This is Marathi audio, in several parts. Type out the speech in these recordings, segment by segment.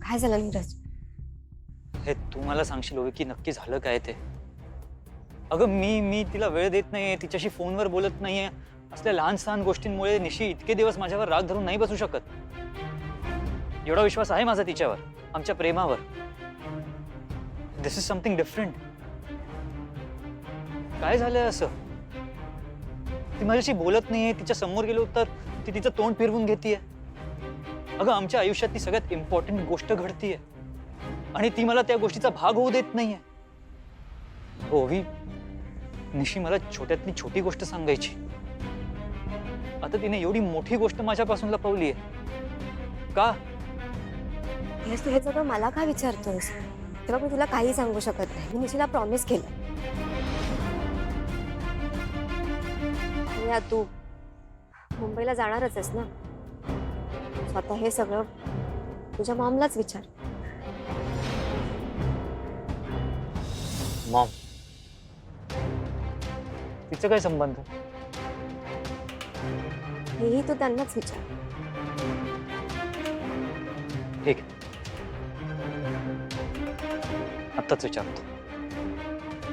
काय झालं नीरज? हे तू मला सांगशील ओवी की नक्की झालं काय ते? अगं मी तिला वेळ देत नाहीये, तिच्याशी फोनवर बोलत नाहीये. असल्या लहान सहान गोष्टींमुळे निशी इतके दिवस माझ्यावर राग धरून नाही बसू शकत. एवढा विश्वास आहे माझा तिच्यावर, आमच्या प्रेमावर. दिस इज समथिंग डिफरंट. काय झालंय असं? ती माझ्याशी बोलत नाहीये, तिच्या समोर गेलो तर ती तिचं तोंड फिरवून घेतीये. अगं आमच्या आयुष्यातली सगळ्यात इम्पॉर्टंट गोष्ट घडतीये आणि ती मला त्या गोष्टीचा भाग होऊ देत नाहीये. ओवी, निशी मला छोट्यातली छोटी गोष्ट सांगायची, आता तिने एवढी मोठी गोष्ट माझ्यापासून लपवलीये. का? नीरज, तू हे सगळं मला का विचारतोयस? तेव्हा मी तुला काही सांगू शकत नाही. मी निशीला प्रॉमिस केलं. या तू मुंबईला जाणारच आहेस ना? स्वतः हे सगळं तुझ्या मॉमलाच विचार. मॉम, तिचं काय संबंध? हेही तू त्यांनाच विचार. ठीक आहे, आत्ताच विचारतो.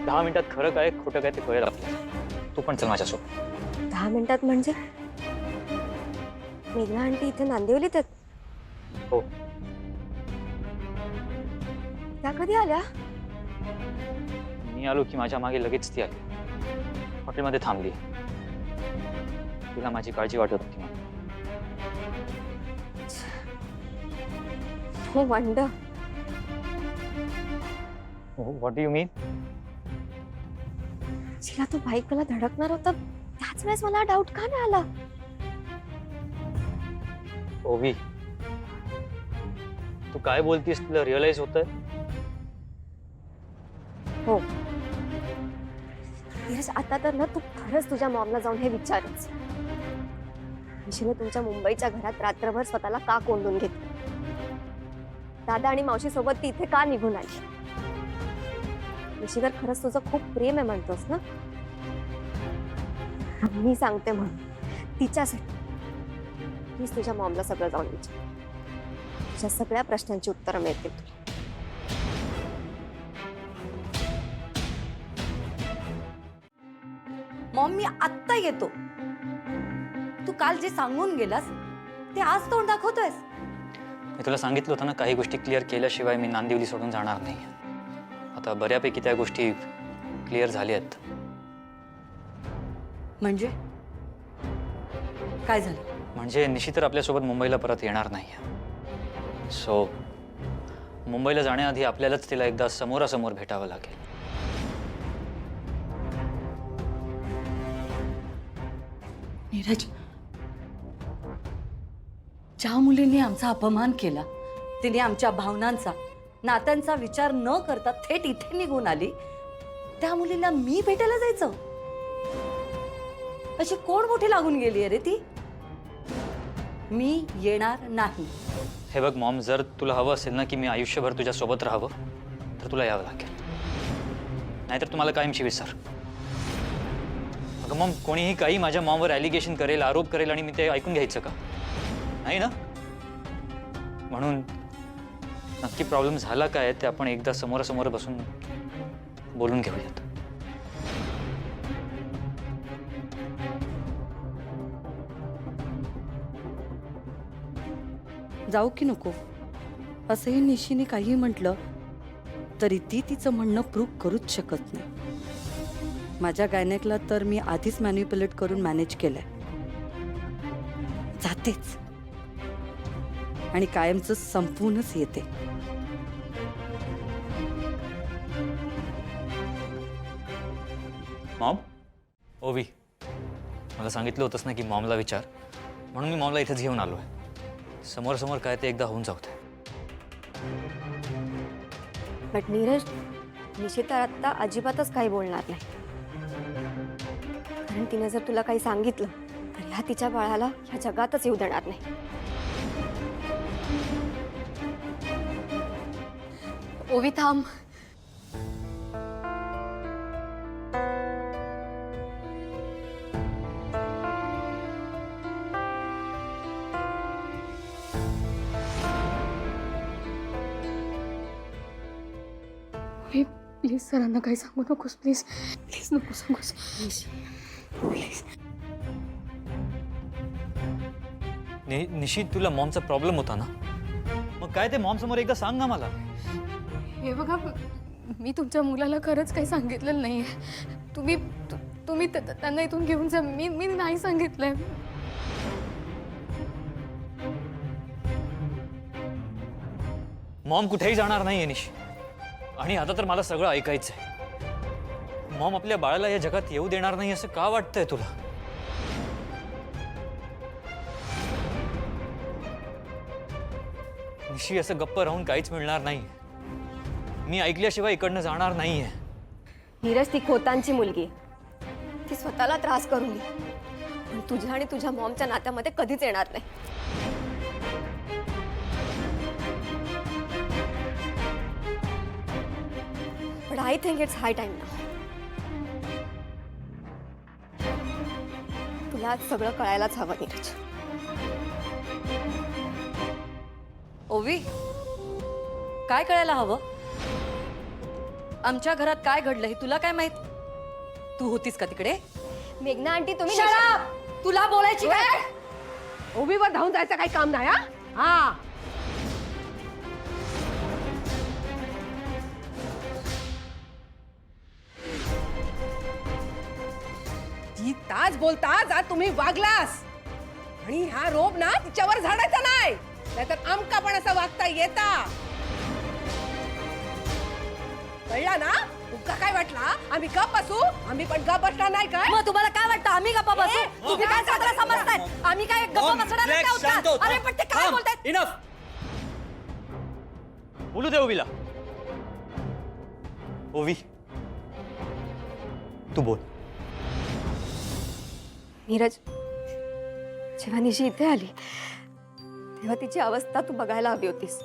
10 मिनिटात खरं काय खोटं काय ते कळेल आपल्याला. तू पण चल माझ्यासोबत. 10 मिनिटात म्हणजे? मेघना आंटी इथे नांदिवलीत आहेत? हो. त्या कधी आल्या? मी आलो की माझ्या मागे लगेच ती आली. हॉटेलमध्ये थांबली. तिला माझी काळजी वाटत होती. हो, वंडर. व्हॉट डू यू मीन? जिला तो बाईक मला धडकणार होता त्याच वेळेस मला डाऊट का नाही आला? ओवी, तू काय बोलतीस तुला रिअलाइज होतंय? हो नीरज, आता तर ना तू खरंच तुझ्या मॉमला जाऊन हे विचारच. निशीने तुमच्या मुंबईच्या घरात रात्रभर स्वतःला का कोंडून घेतलं? दादा आणि मावशी सोबत ती इथे का निघून आली? निशीवर खरंच तुझं खूप प्रेम आहे म्हणतोस ना? मी सांगते म्हणून तिच्यासाठी प्लीज तुझ्या मॉमला सगळं जाऊन विचार. तुझ्या सगळ्या प्रश्नांची उत्तरं मिळतील तुला. मॉम, मी आत्ता येतो. तू काल जे सांगून गेलास ते आज तोंड दाखवतोयस. मी तुला सांगितलं होतं ना, काही गोष्टी क्लिअर केल्याशिवाय मी नांदिवली सोडून जाणार नाही. आता बऱ्यापैकी त्या गोष्टी क्लिअर झाल्या आहेत. म्हणजे काय झालं? म्हणजे निशी तर आपल्यासोबत मुंबईला परत येणार नाही. सो मुंबईला जाण्याआधी आपल्यालाच तिला एकदा समोरासमोर भेटावं लागेल. नीरज, ज्या मुलीने आमचा अपमान केला, तिने आमच्या भावनांचा, नात्यांचा विचार न करता थेट इथे निघून आली, त्या मुलीला मी भेटायला जायचं? अशी कोण मोठी लागून गेली रे ती? मी येणार नाही. हे बघ मॉम, जर तुला हवं असेल ना की मी आयुष्यभर तुझ्या सोबत राहावं तर तुला यावं लागेल, नाहीतर तुम्हाला कायमची विसर. अगं मॉम, कोणीही काही माझ्या मॉमवर ॲलिगेशन करेल, आरोप करेल आणि मी ते ऐकून घ्यायचं का? नाही ना. म्हणून नक्की प्रॉब्लेम झाला काय ते आपण एकदा समोरासमोर बसून बोलून घेऊयात. जाऊ की नको? असंही निशीने काही म्हटलं तरी ती तिचं म्हणणं प्रूव्ह करूच शकत नाही. माझ्या गायनेकला तर मी आधीच मॅन्युप्युलेट करून मॅनेज केलंय. जातेच आणि कायमचं संपवूनच येते. मॉम, ओवी, मला सांगितलं होतंस ना की मॉमला विचार, म्हणून मी मॉमला इथेच घेऊन आलो आहे. समोरासमोर काय ते एकदा होऊन जाऊ दे. बट नीरज, निशी तर आता अजिबातच काही बोलणार नाही. कारण तिने जर तुला काही सांगितलं तर ह्या तिच्या बाळाला ह्या जगातच येऊ देणार नाही. ओवी थांब. प्लीज सरांना काही सांगू नकोस, प्लीज प्लीज नको सांगूस प्लीज. निशी, तुला मॉमचा प्रॉब्लेम होता ना? मग काय ते मॉम समोर एकदा सांग ना मला. हे बघा, मी तुमच्या मुलाला खरंच काही सांगितलेलं नाहीये. तुम्ही त्यांना इथून घेऊन जा. मी नाही सांगितलंय. मॉम कुठेही जाणार नाहीये निशी. आणि आता तर मला सगळं ऐकायचंय. मॉम आपल्या बाळाला या जगात येऊ देणार नाही असं का वाटतंय तुला? निशी, असं गप्प राहून काहीच मिळणार नाही. मी ऐकल्याशिवाय इकडनं जाणार नाहीये. नीरज, ती खोतांची मुलगी आहे. ती स्वतःला त्रास करून घे, पण तुझ्या आणि तुझ्या मॉमच्या नात्यामध्ये कधीच येणार नाही. But I think it's high time ना. तुला आज सगळं कळायलाच हवं नीरज. ओवी, काय कळायला हवं? आमच्या घरात काय घडलं हे तुला काय माहित? तू होतीस का तिकडे? मेघना आंटी, तुम्ही Shut up! तुला बोलायची काय? ओबीवर धावून जायचं काही काम नाही. हा ती तास बोलताच आज तुम्ही वागलास आणि हा रोप ना तिच्यावर झाडायचा नाही, नाहीतर आमका पण असं वागता येता. कळला ना? तुमका काय वाटला आम्ही गप बसू? आम्ही पण गप बसणार नाही काय? मग तुम्हाला काय वाटतं आम्ही गप्पा बसू? तुम्ही काय चांगलं समजताय? आम्ही काय गप्पा बसणार नाही आहोत का? अरे पण ते काय बोलतायत? इनफ. बोलू दे ओवीला. ओवी, तू बोल. नीरज, जेव्हा निशी इथे आली तेव्हा तिची अवस्था तू बघायला हवी होतीस.